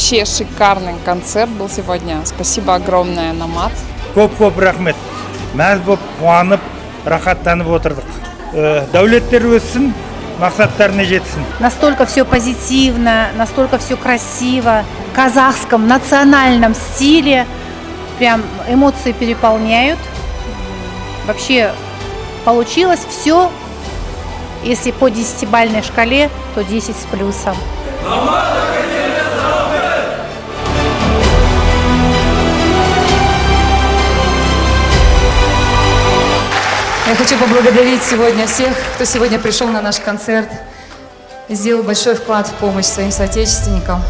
Вообще шикарный концерт был сегодня. Спасибо огромное, Намат. Көп рахмет. Мәз боп, қуанып, рахаттанып отырдық. Дәулеттер өссін, мақсаттарына жетсін. Настолько все позитивно, настолько все красиво, в казахском национальном стиле. Прям эмоции переполняют. Вообще получилось все, если по 10-бальной шкале, то 10 с плюсом. Я хочу поблагодарить сегодня всех, кто сегодня пришел на наш концерт и сделал большой вклад в помощь своим соотечественникам.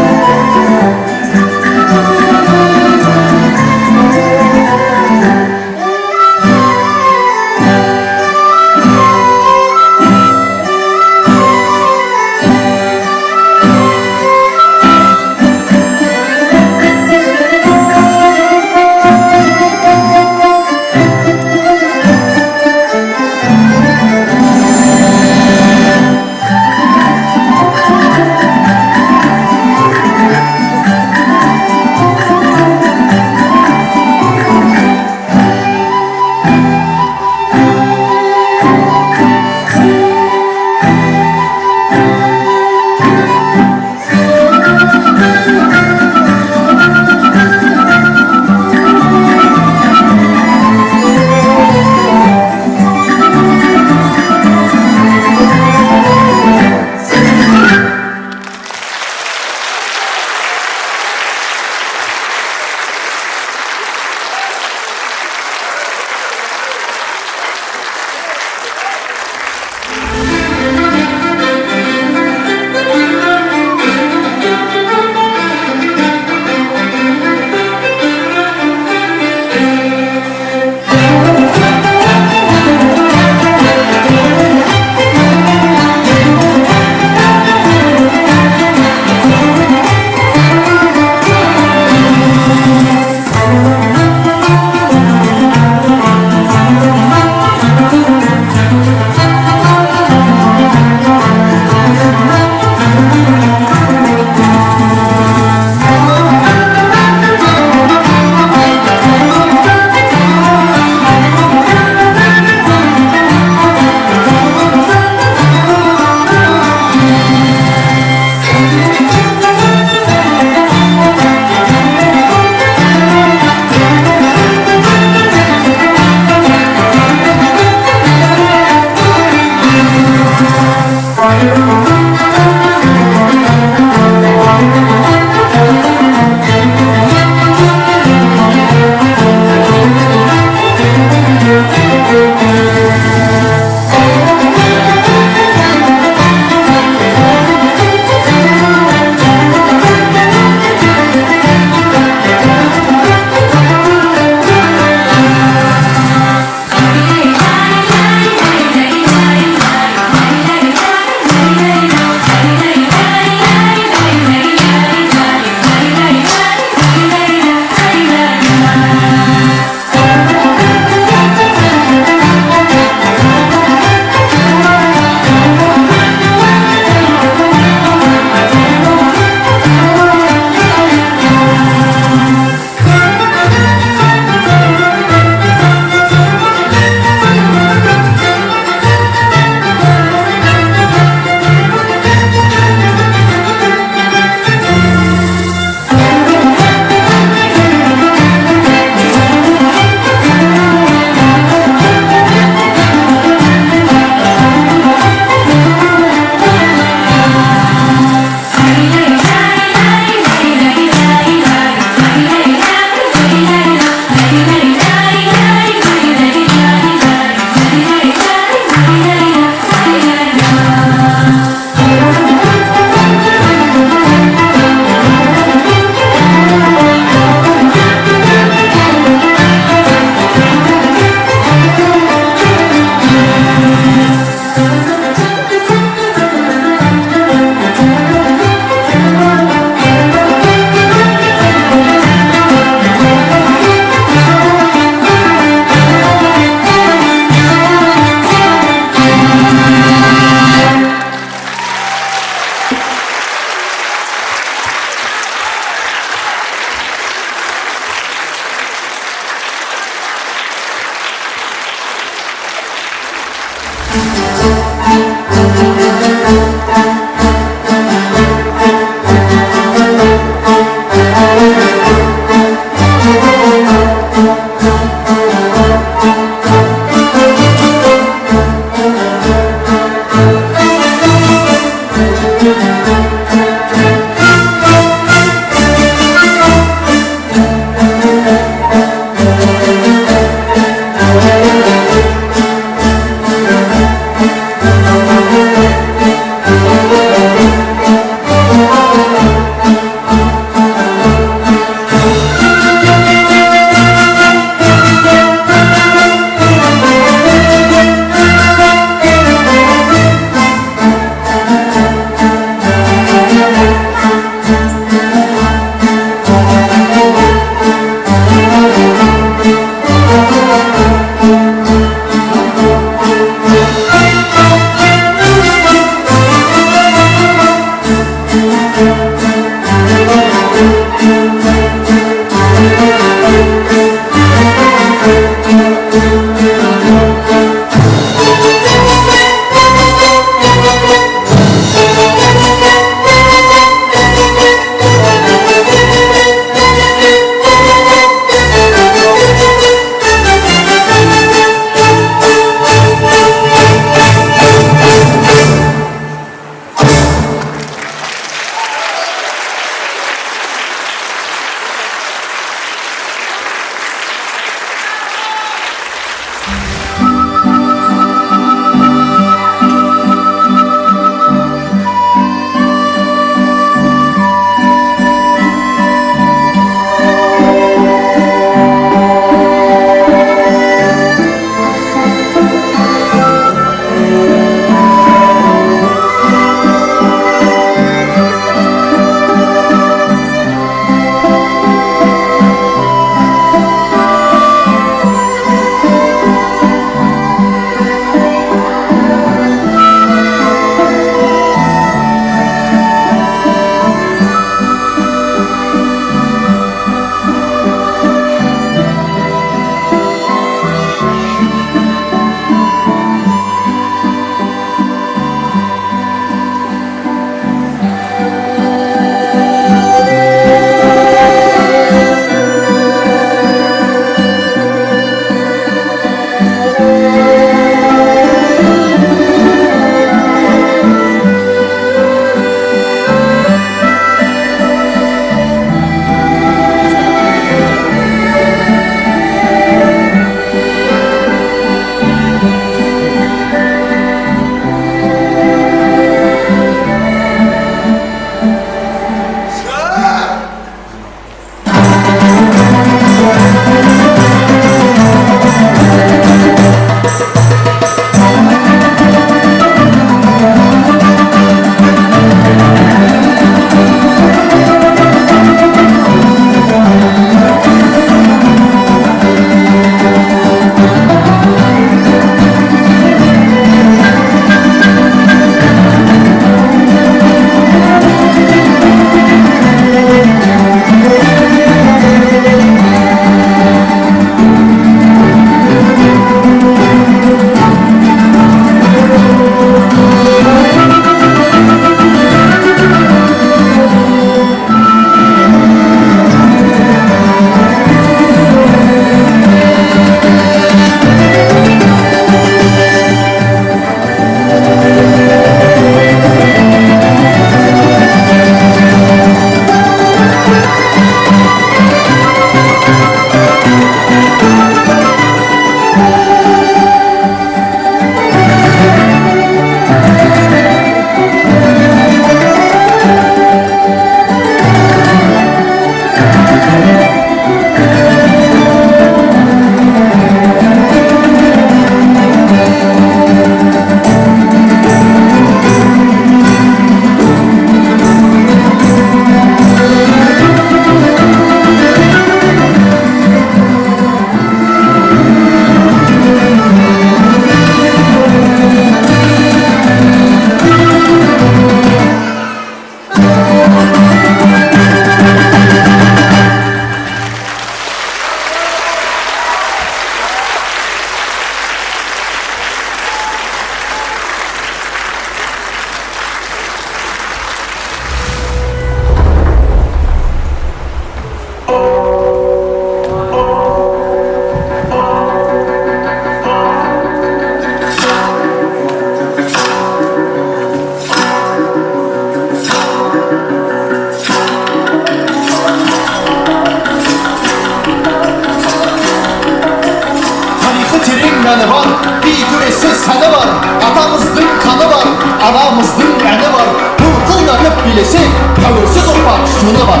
egemeni var, bir türesi seni var. Atamızın kanı var, anamızın eni var. Bu kıllanıp bilesek, tavırsız olmak şunu var.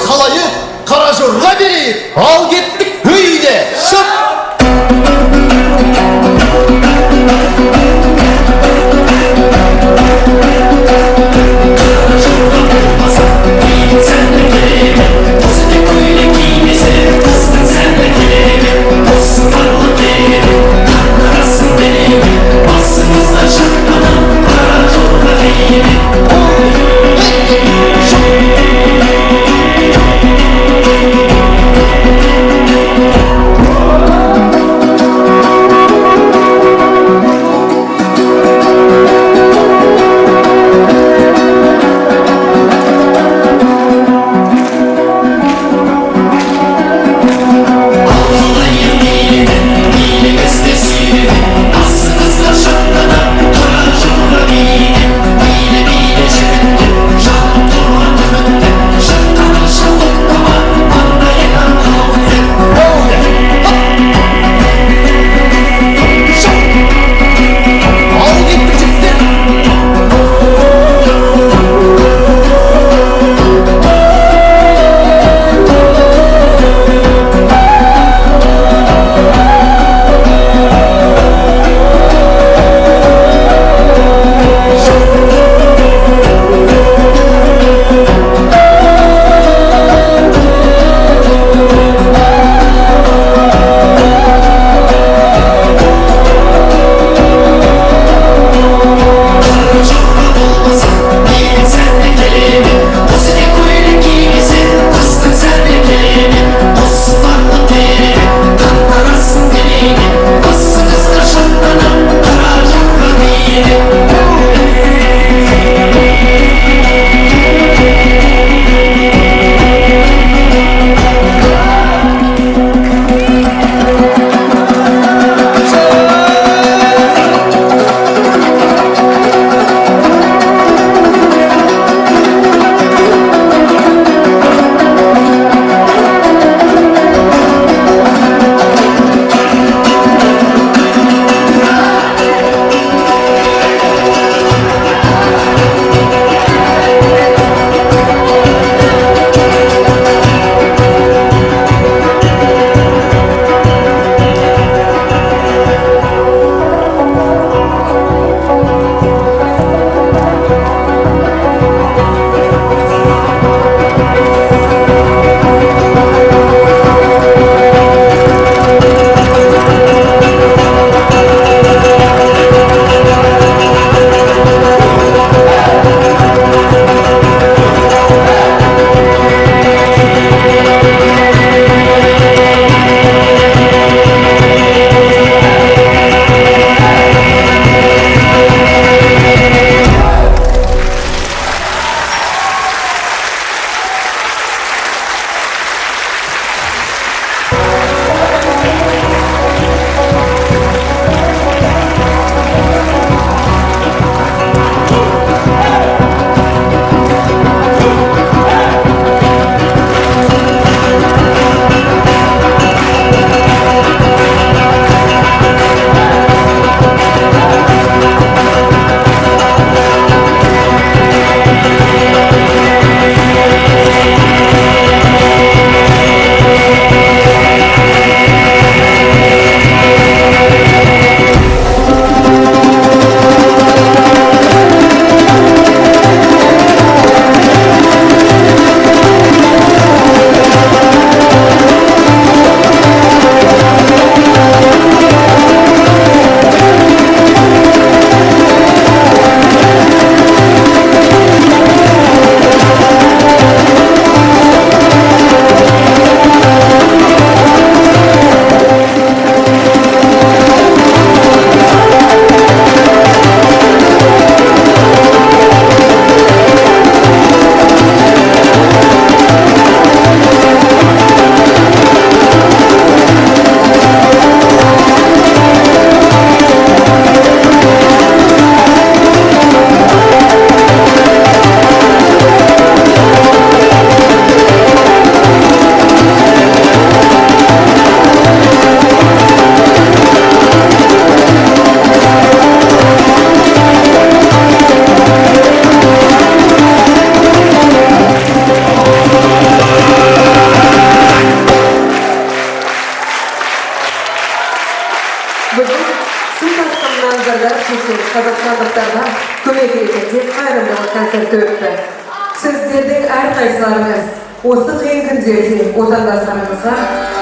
Halayıp, karajurla biri, al gittik hüyde, şıp! Sen de kelebek, dostun sen de kelebek, dostun varlık kelebek. шетел қазақстандықтарға көмек ретінде қайырымдылық концерті өтті. Сіздердің әрқайсыларыңыз осы қиын күндерде отандастарыңызға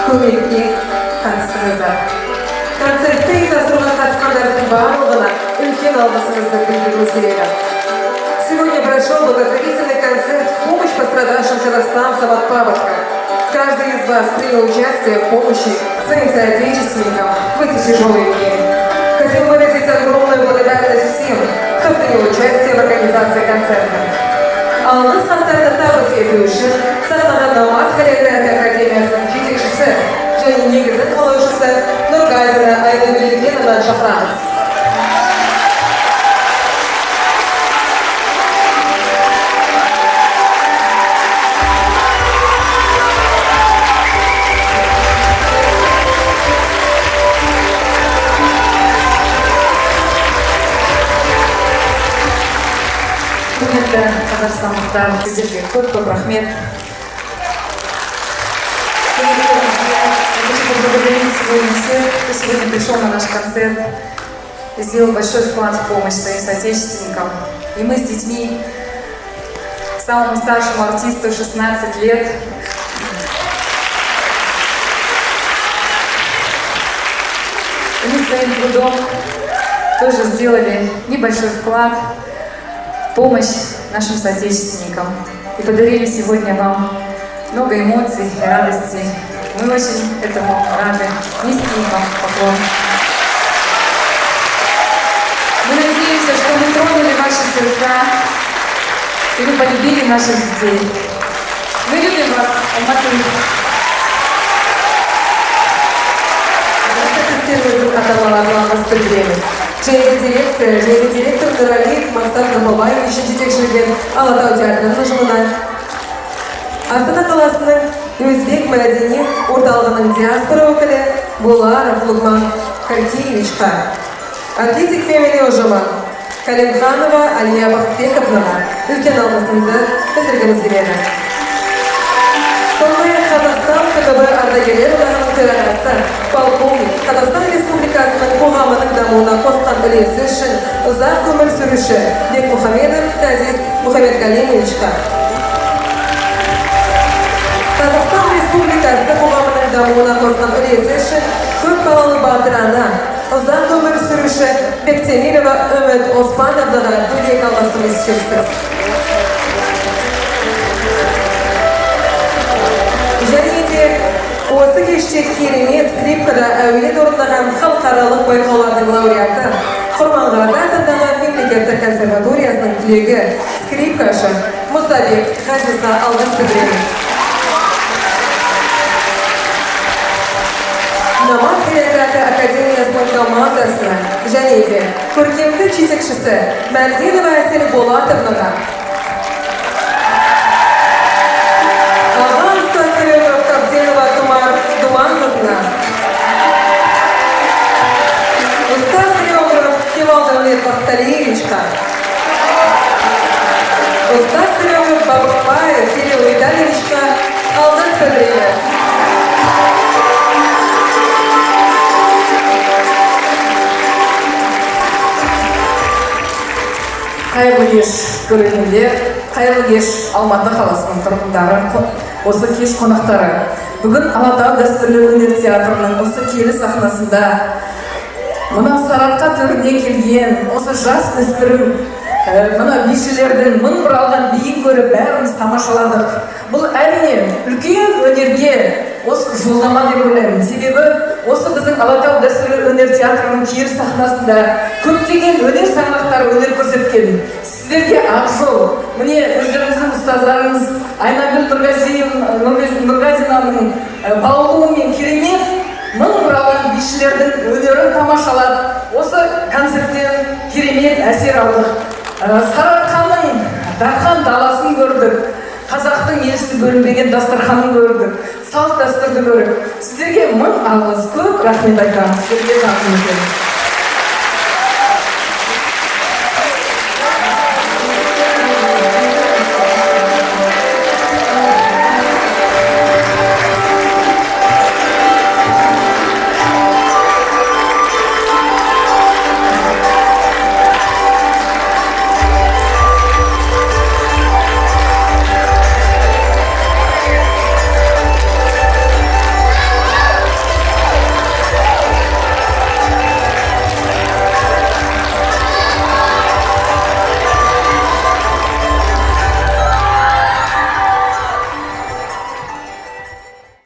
көмекке қатыстыңыздар. Концертті ұйымдастыруға қатысқандардың барлығына үлкен алғысымызды білдіргіміз келеді. Сегодня прошел благотворительный концерт в помощь пострадавшим казахстанцам от паводка. Каждый из вас принял участие в помощи своим соотечественникам в эти тяжелые дни. Хотел выразить огромную благодарность всем, кто принял участие в организации концерта. Алды сақтарды табыс ету үшін сахнаға Номад хореография академиясының жетекшісі және негізін қалаушысы Нұрғазина Айдабергенованы шақырамыз. Казахстандықтар, сіздерге көп рахмет. Я хочу поблагодарить сегодня всех, кто сегодня пришел на наш концерт и сделал большой вклад в помощь своим соотечественникам. И мы с детьми, самому старшему артисту 16 лет, и мы своим трудом тоже сделали небольшой вклад в помощь нашим соотечественникам и подарили сегодня вам много эмоций и радости. Мы очень этому рады. Нести вам поклон. Мы надеемся, что мы тронули ваши сердца и вы полюбили наших детей. Мы любим вас, Алматы. Және директор Нұралиев Мақсат Нұрбаев жетекшілеген Алатау театрының ұжымына. Астана қаласының өзбек мәдени орталығының диаспора өкілі Буларов Лугман Каркиевичқа, Атлетик Фемини ұжымы Калимханова Алия Бақытбековнаға үлкен алғысымызды білдіргіміз келеді. Сондай-ақ Қазақстан КГБ ардагерлер одағының төрағасы полковник Қазақстан Республикасының қоғамының дамуына қосқан үлесі үшін ұзақ өмір сүруші Бекмухамедов Тазис Мұхаммедкалимовичқа, Қазақстан Республикасы қоғамының дамуына қосқан үлесі үшін көп балалы батыр ана, ұзақ өмір сүруші Бектемирова Үміт Оспановнаға бөлек алғысымыз шексіз. Және де осы кеште керемет скрипкада әуен орындаған халықаралық байқаулардың лауреаты, Құрманғазы атындағы мемлекеттік консерваториясының түлегі скрипкашы Мұсабек Ғазизға алғыс білдіреміз. Номад хореография академиясының командасына және де көркемдік жетекшісі Мәрденова Әсел Болатовнаға, ұстаз хореограф Кемал Бақталиевичқа, ұстаз хореограф Бабықбаев Кирилл Витальевичқа алғыс білдіреміз. Қайырлы кеш көрермендер, қайырлы кеш Алматы қаласының тұрғындары, осы кеш қонақтары. Бүгін Алатау дәстүрлі өнер театрының осы киелі сахнасында мына сарыарқа төріне келген осы жас өспірім мына бишілердің мың бұралған биін көріп бәріміз тамашаладық. Бұл әрине үлкен өнерге осы жолдама деп ойлаймын. Себебі осы біздің Алатау дәстүрлі өнер театрының киелі сахнасында көптеген өнер саңлақтары өнер көрсеткен. Сіздерге ақ жол. Міне өздеріңіздің ұстаздарыңыз Айнагүл Нұрғазинаның баулуымен керемет мың бұралған бишілердің өнерін тамашалап, осы концерттен керемет әсер алдық. Сарыарқаның дархан даласын көрдік, қазақтың елсіз бөлінбеген дастарханын көрдік, салт дәстүрді көрдік. Сіздерге мың алғыс, көп рахмет айтамыз. Сіздерге тағзым етеміз.